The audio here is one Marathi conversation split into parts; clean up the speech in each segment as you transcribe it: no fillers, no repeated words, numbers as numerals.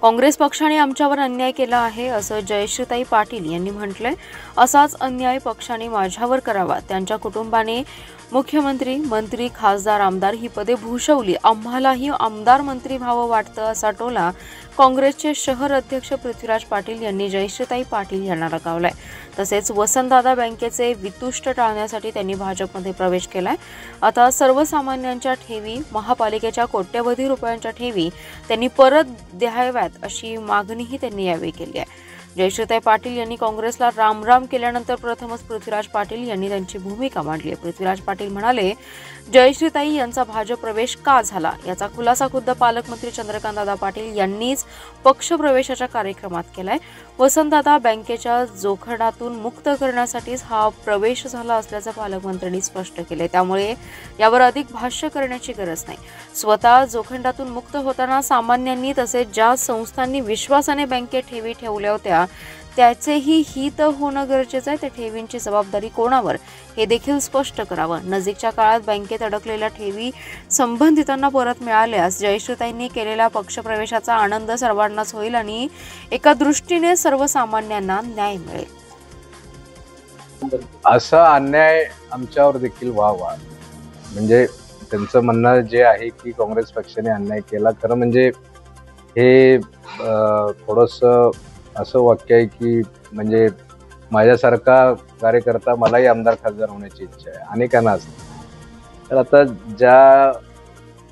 काँग्रेस पक्षाने आमच्यावर अन्याय केला आहे असं जयश्रीताई पाटील यांनी म्हटलंय। असाच अन्याय पक्षाने माझ्यावर करावा, त्यांच्या कुटुंबाने मुख्यमंत्री, मंत्री, खासदार, आमदार ही पदे भूषवली, आम्हालाही आमदार मंत्री व्हावं वाटतं असा टोला काँग्रेसचे शहर अध्यक्ष पृथ्वीराज पाटील यांनी जयश्रीताई पाटील यांना लगावलाय। तसेच वसंतदादा बँकेचे वितुष्ट टाळण्यासाठी त्यांनी भाजपमध्ये प्रवेश केलाय। आता सर्वसामान्यांच्या ठेवी, महापालिकेच्या कोट्यवधी रुपयांच्या ठेवी त्यांनी परत द्याव्यात अशी मागणीही त्यांनी यावेळी केली आहे। जयश्रीताई पाटील यांनी काँग्रेसला रामराम केल्यानंतर प्रथमच पृथ्वीराज पाटील यांनी त्यांची भूमिका मांडली आहे। पृथ्वीराज पाटील म्हणाले, जयश्रीताई यांचा भाजप प्रवेश का झाला याचा खुलासा खुद्द पालकमंत्री चंद्रकांतदादा पाटील यांनीच पक्षप्रवेशाच्या कार्यक्रमात केलाय। वसंतदादा बँकेच्या जोखडातून मुक्त करण्यासाठीच हा प्रवेश झाला असल्याचं पालकमंत्र्यांनी स्पष्ट केले, त्यामुळे यावर अधिक भाष्य करण्याची गरज नाही। स्वतः जोखडातून मुक्त होताना सामान्यांनी तसेच ज्या संस्थांनी विश्वासाने बँकेत ठेवी ठेवल्या होत्या त्याचेही हित होणं गरजेचं आहे। त्या ठेवींची जबाबदारी कोणावर हे देखील स्पष्ट करावं। नजीकच्या काळात बँकेत अडकलेल्या ठेवी संबंधितांना परत मिळाल्यास जयश्रीताईंनी केलेल्या पक्षप्रवेशाचा आनंद सर्वांनाच होईल आणि एका दृष्टीने सर्वसामान्यांना न्याय मिळेल। असा अन्याय आमच्यावर देखील व्हावा, म्हणजे त्यांचं म्हणणं जे आहे की काँग्रेस पक्षाने अन्याय केला, खरं म्हणजे हे थोडंसं असं वाक्य आहे की म्हणजे माझ्यासारखा कार्यकर्ता मलाही आमदार खासदार होण्याची इच्छा आहे, अनेकांना असते। तर आता ज्या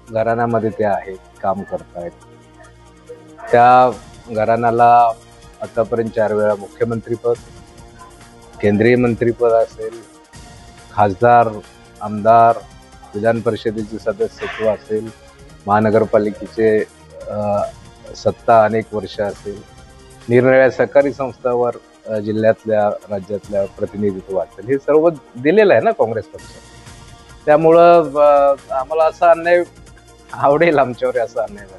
घराण्यामध्ये ते आहेत, काम करतायत, त्या घराण्याला आतापर्यंत 4 वेळा मुख्यमंत्रीपद, केंद्रीय मंत्रीपद असेल, खासदार, आमदार, विधान परिषदेचे सदस्यत्व असेल, महानगरपालिकेचे सत्ता अनेक वर्ष असेल, निरनिराळ्या सहकारी संस्थांवर जिल्ह्यातल्या राज्यातल्या प्रतिनिधित्व असेल, हे सर्व दिलेलं आहे ना काँग्रेस पक्षाने। त्यामुळं आम्हाला असा अन्याय आवडेल, आमच्यावर असा अन्याय झाला।